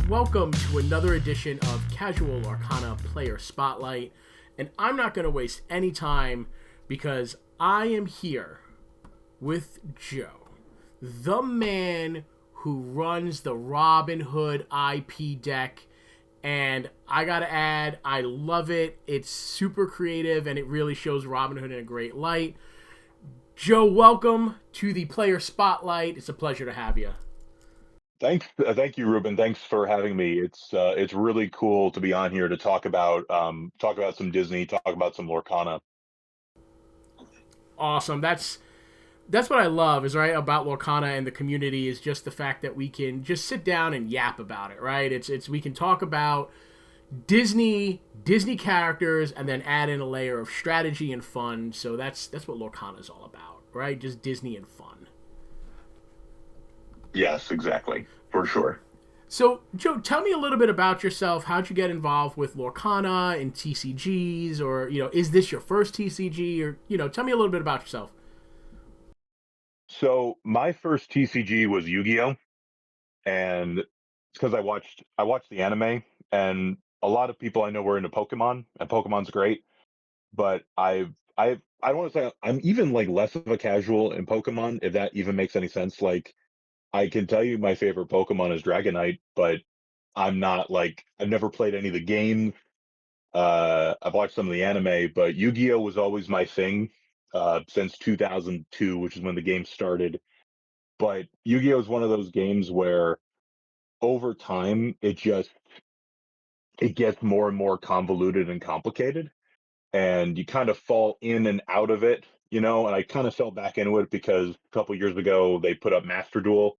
welcome to another edition of Casual Lorcana Player Spotlight. And I'm not going to waste any time because I am here with Joe, the man who runs the Robin Hood IP deck. And I gotta add, I love it. It's super creative and it really shows Robin Hood in a great light. Joe, welcome to the Player Spotlight. It's a pleasure to have you. Thank you, Ruben. Thanks for having me. It's really cool to be on here to talk about some Disney, talk about some Lorcana. Awesome. That's what I love is right about Lorcana and the community is just the fact that we can just sit down and yap about it, right? It's we can talk about Disney characters and then add in a layer of strategy and fun. So that's what Lorcana is all about, right? Just Disney and fun. Yes, exactly, for sure. So, Joe, tell me a little bit about yourself. How'd you get involved with Lorcana and TCGs, or is this your first TCG, or tell me a little bit about yourself. So my first TCG was Yu-Gi-Oh, and it's because I watched the anime, and a lot of people I know were into Pokemon, and Pokemon's great, but I don't want to say I'm even like less of a casual in Pokemon, if that even makes any sense. Like I can tell you my favorite Pokemon is Dragonite, but I'm not like I've never played any of the games. I've watched some of the anime, but Yu-Gi-Oh was always my thing since 2002, which is when the game started. But Yu-Gi-Oh is one of those games where over time it gets more and more convoluted and complicated, and you kind of fall in and out of it, And I kind of fell back into it because a couple years ago they put up Master Duel,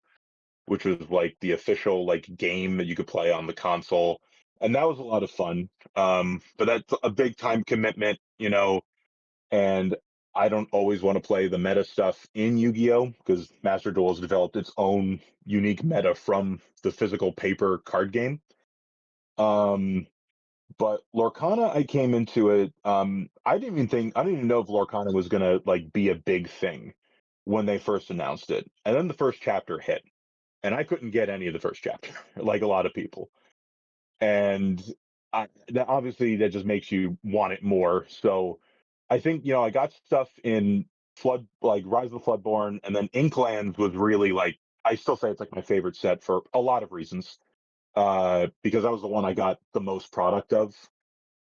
which was like the official like game that you could play on the console, and that was a lot of fun. But that's a big time commitment, and I don't always want to play the meta stuff in Yu-Gi-Oh because Master Duel has developed its own unique meta from the physical paper card game. Um, but Lorcana, I came into it. I didn't even know if Lorcana was gonna like be a big thing when they first announced it, and then the first chapter hit and I couldn't get any of the first chapter, like a lot of people. And obviously that just makes you want it more. So I think I got stuff in Flood, like Rise of the Floodborn, and then Inklands was really like I still say it's like my favorite set for a lot of reasons. Because that was the one I got the most product of,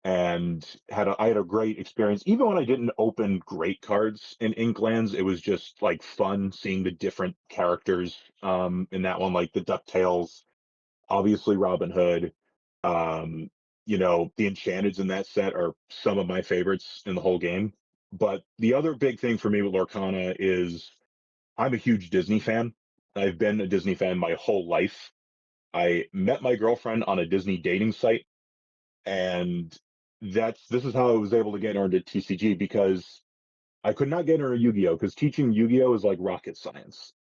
and I had a great experience. Even when I didn't open great cards in Inklands, it was just like fun seeing the different characters in that one, like the DuckTales, obviously Robin Hood. Um, the Enchanteds in that set are some of my favorites in the whole game. But the other big thing for me with Lorcana is I'm a huge Disney fan. I've been a Disney fan my whole life. I met my girlfriend on a Disney dating site, and this is how I was able to get her into TCG because I could not get her into Yu-Gi-Oh because teaching Yu-Gi-Oh is like rocket science.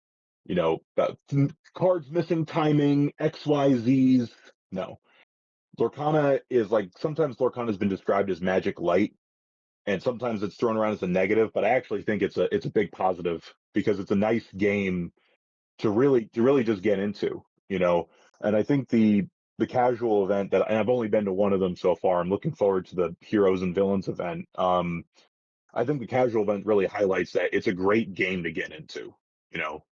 Cards missing timing, X, Y, Z's. No, Lorcana is like sometimes Lorcana has been described as magic light, and sometimes it's thrown around as a negative. But I actually think it's a big positive because it's a nice game to really just get into. And I think the casual event and I've only been to one of them so far. I'm looking forward to the Heroes and Villains event. I think the casual event really highlights that it's a great game to get into. You know.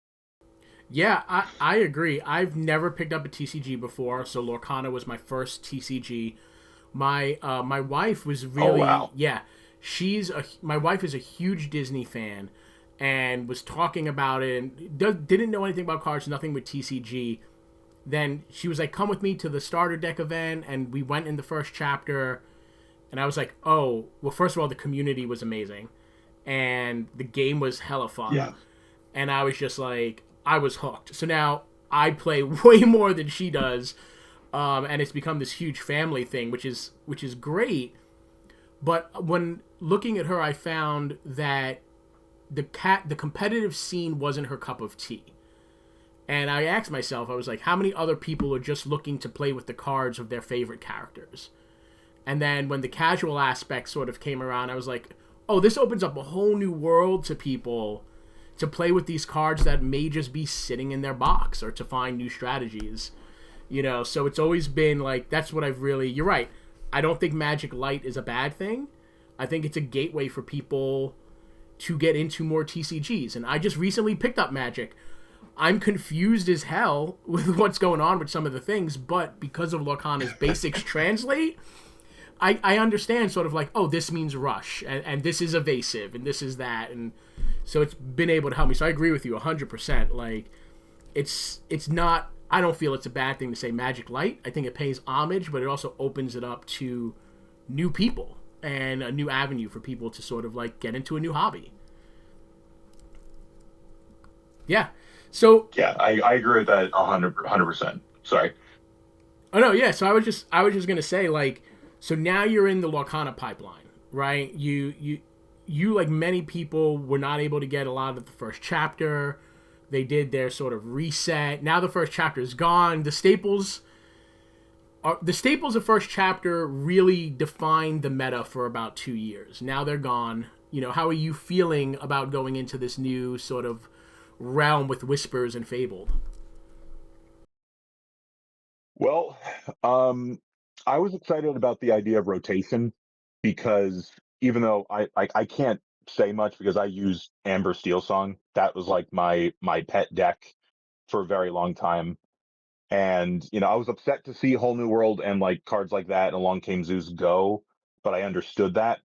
Yeah, I agree. I've never picked up a TCG before, so Lorcana was my first TCG. My wife was Oh really wow. yeah. My wife is a huge Disney fan, and was talking about it and didn't know anything about cards, nothing with TCG. Then she was like, "Come with me to the starter deck event," and we went in the first chapter, and I was like, "Oh, well, first of all, the community was amazing, and the game was hella fun." Yeah. And I was just like, I was hooked. So now I play way more than she does, and it's become this huge family thing, which is great. But when looking at her, I found that the competitive scene wasn't her cup of tea. And I asked myself, I was like, how many other people are just looking to play with the cards of their favorite characters? And then when the casual aspect sort of came around, I was like, oh, this opens up a whole new world to people to play with these cards that may just be sitting in their box or to find new strategies. So it's always been like that's what I've really. You're right. I don't think Magic Light is a bad thing. I think it's a gateway for people to get into more TCGs. And I just recently picked up Magic. I'm confused as hell with what's going on with some of the things, but because of Lorcana's basics translate, I understand sort of like, oh, this means rush, and this is evasive, and this is that, and so it's been able to help me. So I agree with you 100%. Like, it's not. I don't feel it's a bad thing to say Magic Light. I think it pays homage, but it also opens it up to new people and a new avenue for people to sort of like get into a new hobby. Yeah. So, Yeah, I agree with that 100%. Sorry. oh no, yeah. So I was just gonna say like, so now you're in the Lorcana pipeline, right? You like many people were not able to get a lot of the first chapter. They did their sort of reset. Now the first chapter is gone. The staples of first chapter really defined the meta for about 2 years. Now they're gone. How are you feeling about going into this new sort of realm with Whispers and Fabled? Well, um, I was excited about the idea of rotation because even though I can't say much because I used Amber Steel Song, that was like my pet deck for a very long time. And I was upset to see Whole New World and like cards like that and Along Came Zeus go, but I understood that.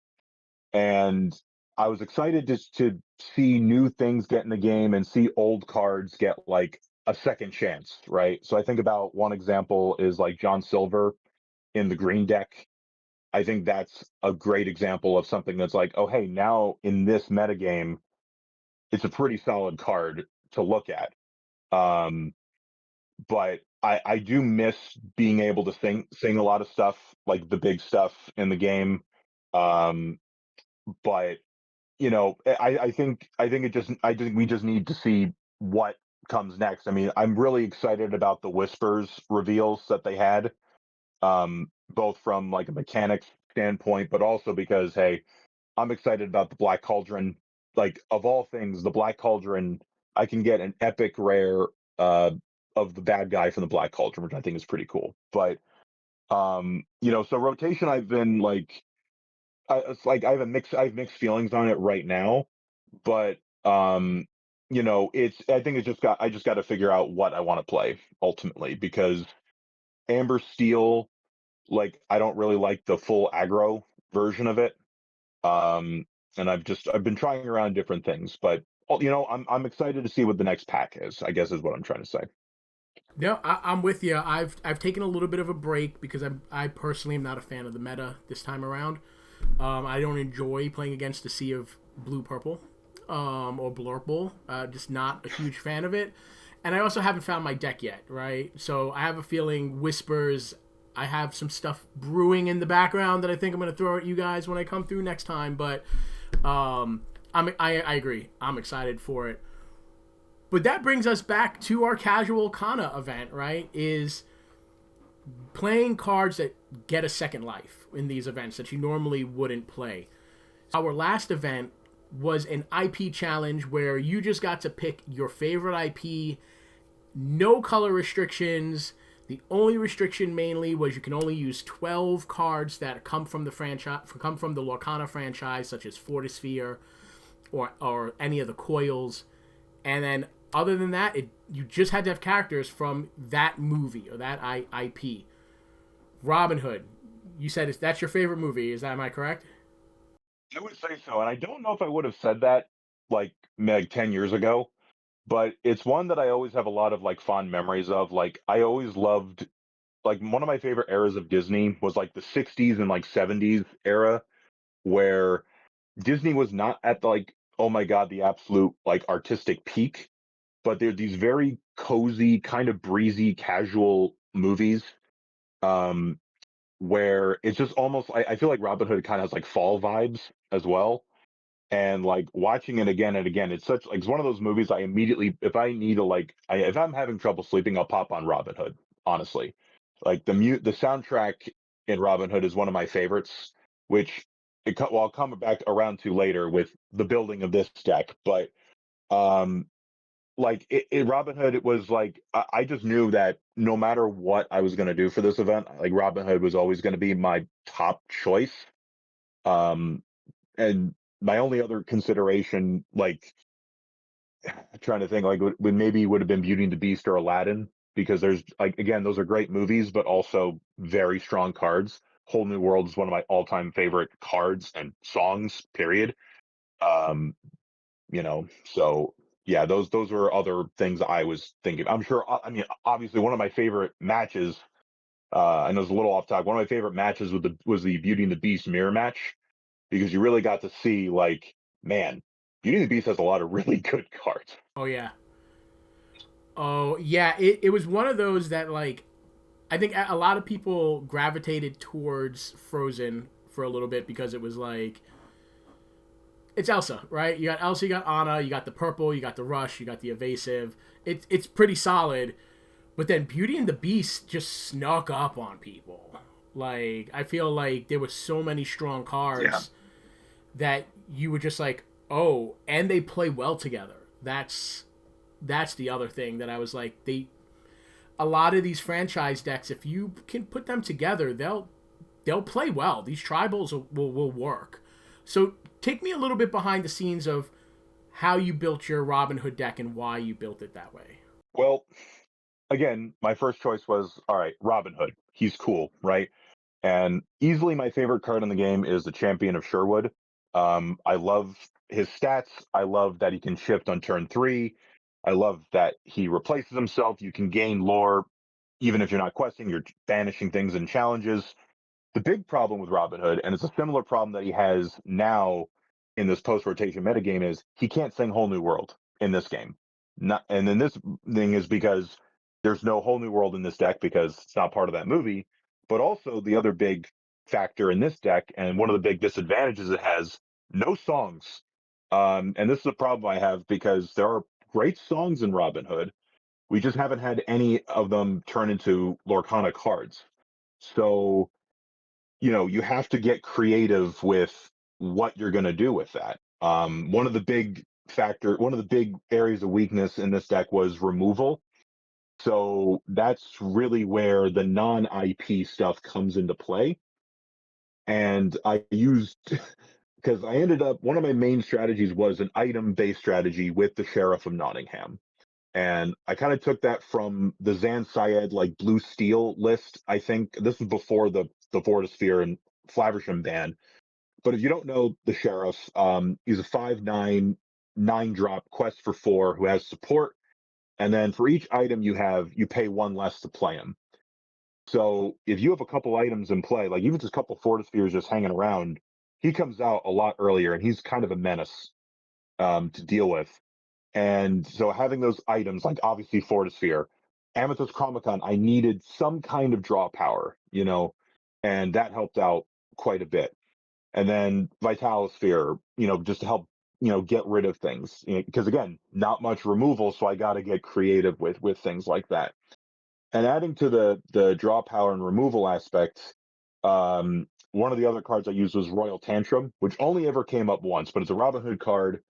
And I was excited just to see new things get in the game and see old cards get like a second chance, right? So I think about one example is like John Silver in the green deck. I think that's a great example of something that's like, oh hey, now in this metagame, it's a pretty solid card to look at. Um, but I do miss being able to sing a lot of stuff, like the big stuff in the game. Um, but I think we just need to see what comes next. I mean, I'm really excited about the Whispers reveals that they had, both from like a mechanics standpoint, but also because hey, I'm excited about the Black Cauldron. Like of all things, the Black Cauldron, I can get an epic rare uh, of the bad guy from the Black Cauldron, which I think is pretty cool. But so rotation, I've been like, it's like I have mixed feelings on it right now, but it's I think I just got to figure out what I want to play ultimately because Amber Steel, like I don't really like the full aggro version of it. Um, and I've been trying around different things, but I'm excited to see what the next pack is. I guess is what I'm trying to say. No, I'm with you. I've taken a little bit of a break because I personally am not a fan of the meta this time around. I don't enjoy playing against a sea of blue purple, or blurple. Just not a huge fan of it. And I also haven't found my deck yet, right? So I have a feeling Whispers. I have some stuff brewing in the background that I think I'm going to throw at you guys when I come through next time. But I agree. I'm excited for it. But that brings us back to our casual Kana event, right? Is playing cards that get a second life in these events that you normally wouldn't play. Our last event was an IP challenge where you just got to pick your favorite IP, no color restrictions. The only restriction mainly was you can only use 12 cards that come from the franchise, come from the Lorcana franchise, such as Fortisphere or any of the coils. And then other than that, you just had to have characters from that movie or that IP. Robin Hood, you said that's your favorite movie. Am I correct? I would say so, and I don't know if I would have said that like 10 years ago, but it's one that I always have a lot of like fond memories of. Like I always loved like one of my favorite eras of Disney was like the 60s and like 70s era where Disney was not at the like oh my god the absolute like artistic peak, but they're these very cozy kind of breezy casual movies um where it's just almost I feel like Robin Hood kind of has like fall vibes as well. And like watching it again and again, it's such like it's one of those movies I immediately if I need to like if I'm having trouble sleeping, I'll pop on Robin Hood. Honestly, like the soundtrack in Robin Hood is one of my favorites, which well I'll come back around to later with the building of this deck. But um like Robin Hood, it was like I just knew that no matter what I was going to do for this event, like Robin Hood was always going to be my top choice. Um, and my only other consideration, like trying to think, like would maybe would have been Beauty and the Beast or Aladdin, because there's like again those are great movies, but also very strong cards. Whole New World is one of my all-time favorite cards and songs. Period. Um, so yeah, those were other things I was thinking. I'm sure. I mean, obviously, one of my favorite matches. I know it's a little off topic. One of my favorite matches was the Beauty and the Beast mirror match, because you really got to see, like, man, Beauty and the Beast has a lot of really good cards. Oh yeah. Oh yeah. It was one of those that like I think a lot of people gravitated towards Frozen for a little bit because it was like it's Elsa, right? You got Elsa, you got Anna, you got the purple, you got the rush, you got the evasive. It's pretty solid. But then Beauty and the Beast just snuck up on people. Like I feel like there were so many strong Yeah. cards that you were just like, oh, and they play well together. That's the other thing that I was like, they a lot of these franchise decks, if you can put them together, they'll play well. These tribals will work. So take me a little bit behind the scenes of how you built your Robin Hood deck and why you built it that way. Well, again, my first choice was all right, Robin Hood. He's cool, right? And easily my favorite card in the game is the Champion of Sherwood. I love his stats. I love that he can shift on turn 3. I love that he replaces himself. You can gain lore even if you're not questing. You're banishing things in challenges. The big problem with Robin Hood, and it's a similar problem that he has now in this post-rotation metagame, is he can't sing Whole New World in this game. Not, and then this thing is because there's no Whole New World in this deck because it's not part of that movie. But also the other big factor in this deck, and one of the big disadvantages it has, no songs. And this is a problem I have because there are great songs in Robin Hood. We just haven't had any of them turn into Lorcana cards. So you have to get creative with what you're going to do with that. One of the big areas of weakness in this deck was removal. So that's really where the non-IP stuff comes into play. And I used, because I ended up, one of my main strategies was an item-based strategy with the Sheriff of Nottingham. And I kind of took that from the Zan Syed like blue steel list. I think this was before the Vortisphere and Flaversham ban. But if you don't know the sheriff, he's a 5/9 9 drop quest for 4 who has support, and then for each item you have, you pay 1 less to play him. So if you have a couple items in play, like even just a couple Fortispheres just hanging around, he comes out a lot earlier, and he's kind of a menace to deal with. And so having those items, like obviously Fortisphere, Amethyst Chromicon, I needed some kind of draw power, and that helped out quite a bit. And then Vitalosphere, just to help, get rid of things. Because again, not much removal, so I got to get creative with things like that. And adding to the draw power and removal aspect, one of the other cards I used was Royal Tantrum, which only ever came up once, but it's a Robin Hood card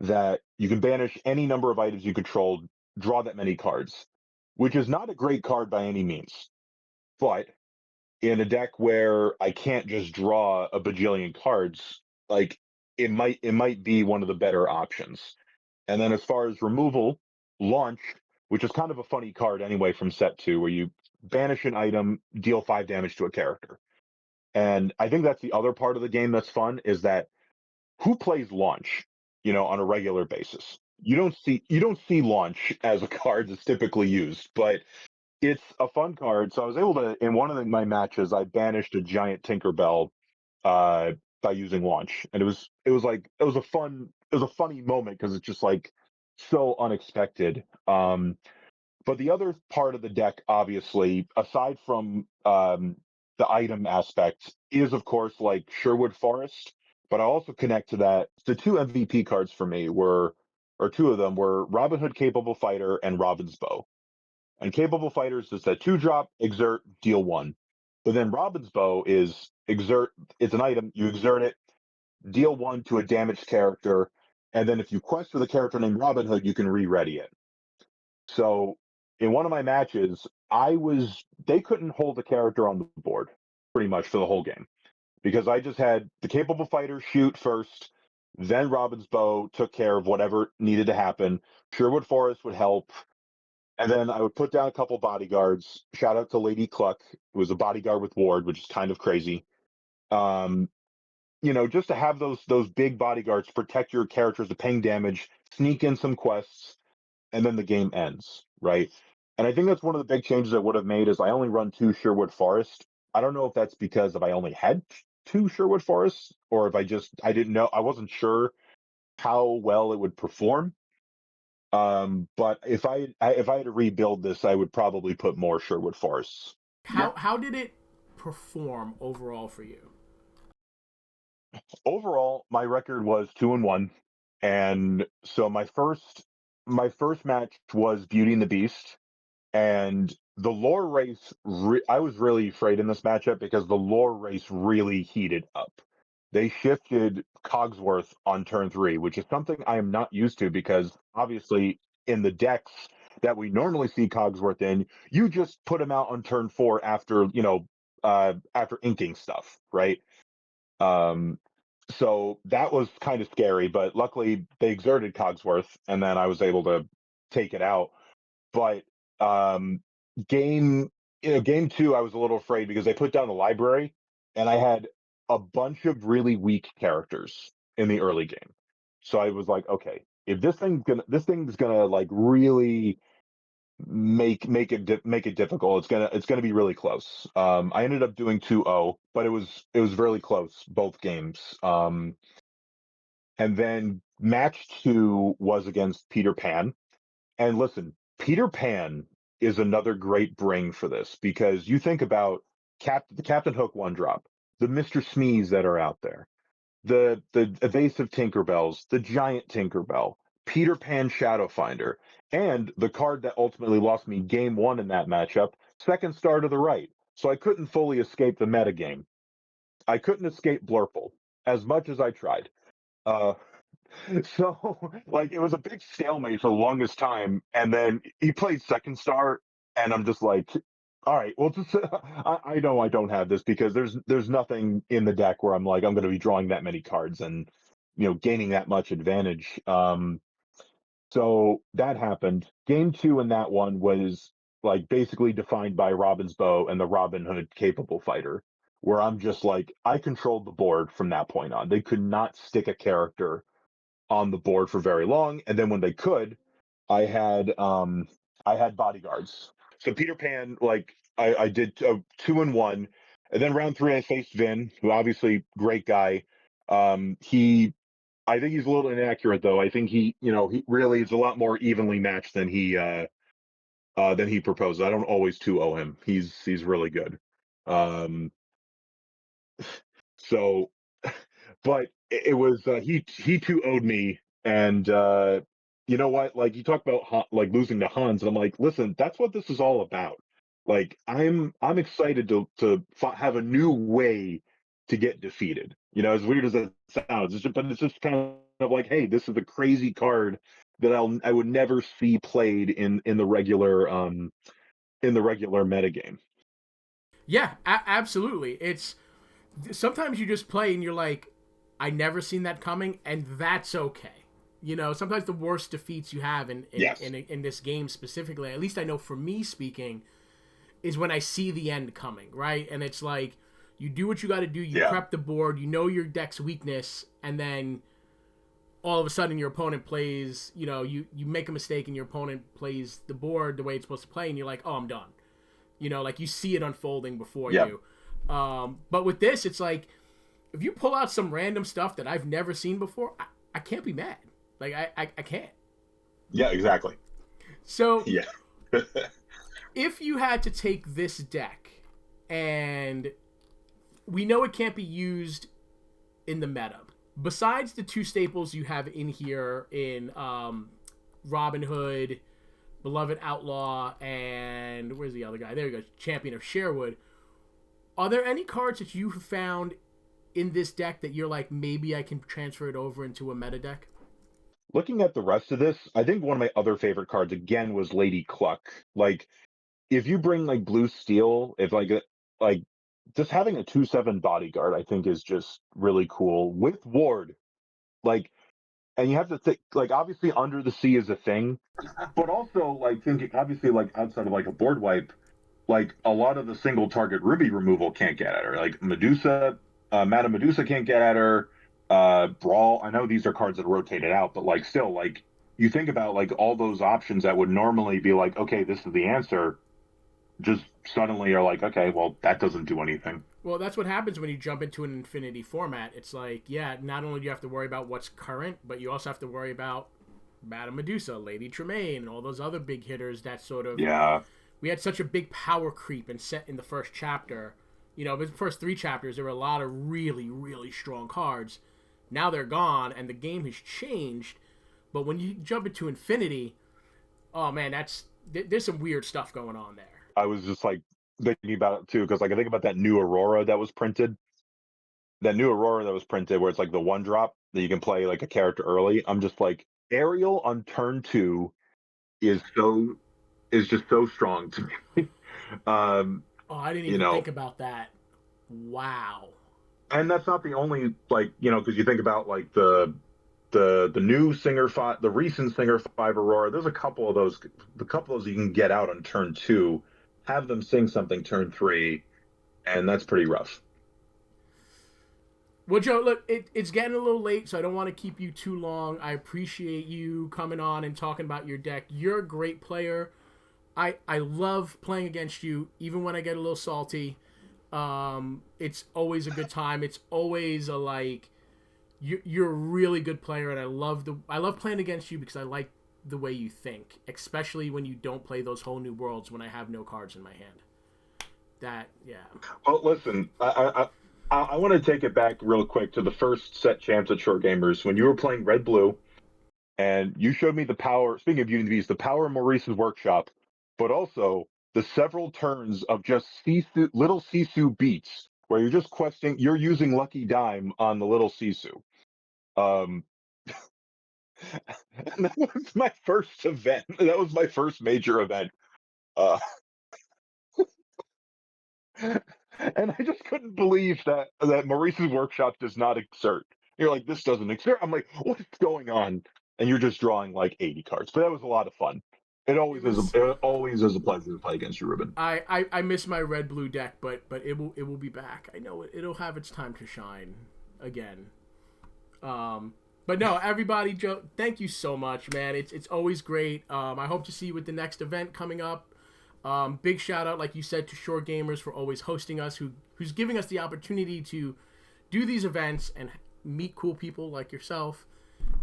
that you can banish any number of items you control, draw that many cards, which is not a great card by any means. But in a deck where I can't just draw a bajillion cards, like it might be one of the better options. And then as far as removal, Launch, which is kind of a funny card anyway from set 2, where you banish an item, deal 5 damage to a character. And I think that's the other part of the game that's fun, is that who plays Launch, on a regular basis? You don't see Launch as a card that's typically used, but it's a fun card. So I was able to, in one of my matches, I banished a giant Tinkerbell by using Launch, and it was a funny moment because it's just like so unexpected. But the other part of the deck, obviously, aside from the item aspect, is of course like Sherwood Forest. But I also connect to that. The two MVP cards for me or two of them were Robin Hood Capable Fighter and Robin's Bow. And Capable Fighter is just a 2 drop, exert, deal 1. But then Robin's Bow is exert, it's an item, you exert it, deal 1 to a damaged character, and then if you quest with a character named Robin Hood, you can re-ready it. So in one of my matches, they couldn't hold a character on the board pretty much for the whole game because I just had the capable fighter shoot first, then Robin's bow took care of whatever needed to happen. Sherwood Forest would help, and then I would put down a couple bodyguards. Shout out to Lady Cluck, who was a bodyguard with Ward, which is kind of crazy. Um, just to have those big bodyguards protect your characters, the ping damage, sneak in some quests, and then the game ends, right? And I think that's one of the big changes I would have made is I only run 2 Sherwood Forest. I don't know if that's because if I only had 2 Sherwood Forests or if I didn't know, I wasn't sure how well it would perform. But if I had to rebuild this, I would probably put more Sherwood Forests. How did it perform overall for you? Overall, my record was 2-1, and so my first match was Beauty and the Beast, and the lore race. I was really afraid in this matchup because the lore race really heated up. They shifted Cogsworth on turn 3, which is something I am not used to because obviously in the decks that we normally see Cogsworth in, you just put him out on turn 4 after after inking stuff, right? Um, so that was kind of scary, but luckily they exerted Cogsworth, and then I was able to take it out. But um, game, game 2, I was a little afraid because they put down the library, and I had a bunch of really weak characters in the early game. So I was like, okay, if this thing's gonna like really make it difficult. It's gonna be really close. I ended up doing 2-0, but it was really close both games. And then match 2 was against Peter Pan. And listen, Peter Pan is another great bring for this because you think about the Captain Hook one drop, the Mr. Smees that are out there, the evasive Tinkerbells, the giant Tinkerbell, Peter Pan Shadowfinder, and the card that ultimately lost me game 1 in that matchup, Second Star to the Right. So I couldn't fully escape the metagame. I couldn't escape Blurple as much as I tried. Uh, so like it was a big stalemate for the longest time, and then he played Second Star, and I'm just like, all right, well, just I know I don't have this because there's nothing in the deck where I'm like I'm going to be drawing that many cards and gaining that much advantage. So that happened. Game 2 in that one was like basically defined by Robin's bow and the Robin Hood capable fighter, where I'm just like I controlled the board from that point on. They could not stick a character on the board for very long, and then when they could, I had bodyguards. So Peter Pan, like I did 2-1, and then round 3 I faced Vin, who obviously great guy. He I think he's a little inaccurate though. I think he really is a lot more evenly matched than he proposes. I don't always 2-0 him. He's really good. Um, so but it was he too owed me, and you know what? Like you talk about like losing to Hans, and I'm like, listen, that's what this is all about. Like I'm excited to have a new way to get defeated. As weird as that sounds, but it's just kind of like, hey, this is a crazy card that I would never see played in the regular metagame. Yeah, absolutely. It's sometimes you just play and you're like, I never seen that coming, and that's okay. Sometimes the worst defeats you have Yes. in this game specifically, at least I know for me speaking, is when I see the end coming, right? And it's like you do what you got to do, you Yeah. prep the board, you know your deck's weakness, and then all of a sudden your opponent plays, you make a mistake and your opponent plays the board the way it's supposed to play, and you're like, oh, I'm done. Like you see it unfolding before Yeah. you. But with this, it's like if you pull out some random stuff that I've never seen before, I can't be mad. Like I can't. Yeah. Exactly. So Yeah. if you had to take this deck, and we know it can't be used in the meta, besides the 2 staples you have in here in Robin Hood, Beloved Outlaw, and where's the other guy? There you go, Champion of Sherwood. Are there any cards that you have found in this deck that you're like, maybe I can transfer it over into a meta deck? looking at the rest of this, I think one of my other favorite cards again was Lady Cluck. Like, if you bring like blue steel, if like just having a 2/7 bodyguard, I think is just really cool with ward. Like, and you have to think like obviously under the sea is a thing, but also like thinking obviously like outside of like a board wipe, like a lot of the single target ruby removal can't get at her. Like Medusa, Madame Medusa can't get at her. Brawl. I know these are cards that are rotated out, but like still, like you think about like all those options that would normally be like, okay, this is the answer. Just suddenly are like, okay, well that doesn't do anything. Well, that's what happens when you jump into an infinity format. It's like, yeah, not only do you have to worry about what's current, but you also have to worry about Madame Medusa, Lady Tremaine, and all those other big hitters that sort of. Yeah. We had such a big power creep and set in the first chapter. You know, the first 3 chapters, there were a lot of really, really strong cards. Now they're gone, and the game has changed. But when you jump into Infinity, oh man, there's some weird stuff going on there. I was just like thinking about it too, because like I think about that new Aurora that was printed. That new Aurora that was printed where it's like the 1-drop that you can play like a character early. I'm just like Ariel on turn 2 is just so strong to me. Oh, I didn't even think about that. Wow. And that's not the only like because you think about like the new Singer 5, the recent Singer 5 Aurora. There's a couple of those, you can get out on turn 2, have them sing something turn 3, and that's pretty rough. Well, Joe, look, it's getting a little late, so I don't want to keep you too long. I appreciate you coming on and talking about your deck. You're a great player. I love playing against you, even when I get a little salty. It's always a good time. It's always a like, you're a really good player, and I love playing against you because I like the way you think, especially when you don't play those whole new worlds when I have no cards in my hand. Well, listen, I want to take it back real quick to the first set champs at Short Gamers when you were playing Red Blue, and you showed me the power. Speaking of UNVs, the power of Maurice's workshop, but also the several turns of just little Sisu beats where you're just questing, you're using Lucky Dime on the little Sisu. And that was my first event. That was my first major event. Uh, and I just couldn't believe that Maurice's workshop does not exert. You're like, this doesn't exert. I'm like, what's going on? And you're just drawing like 80 cards. But that was a lot of fun. It always is a pleasure to play against you, Ruben. I miss my red blue deck, but it will be back. I know it'll have its time to shine again. But no, everybody, Joe, thank you so much, man. It's always great. I hope to see you with the next event coming up. Big shout out, like you said, to Short Gamers for always hosting us, who's giving us the opportunity to do these events and meet cool people like yourself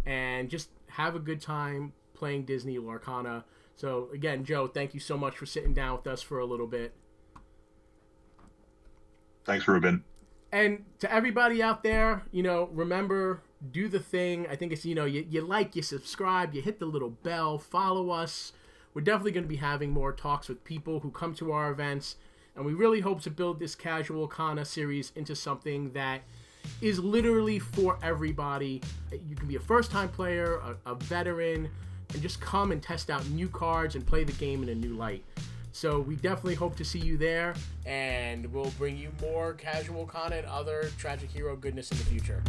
and just have a good time playing Disney Lorcana. So again, Joe, thank you so much for sitting down with us for a little bit. Thanks, Ruben. And to everybody out there, remember, do the thing. I think it's, you like, you subscribe, you hit the little bell, follow us. We're definitely going to be having more talks with people who come to our events. And we really hope to build this casual Cana series into something that is literally for everybody. You can be a first-time player, a veteran, and just come and test out new cards and play the game in a new light. So we definitely hope to see you there, and we'll bring you more casual Cana and other Tragic Hero goodness in the future.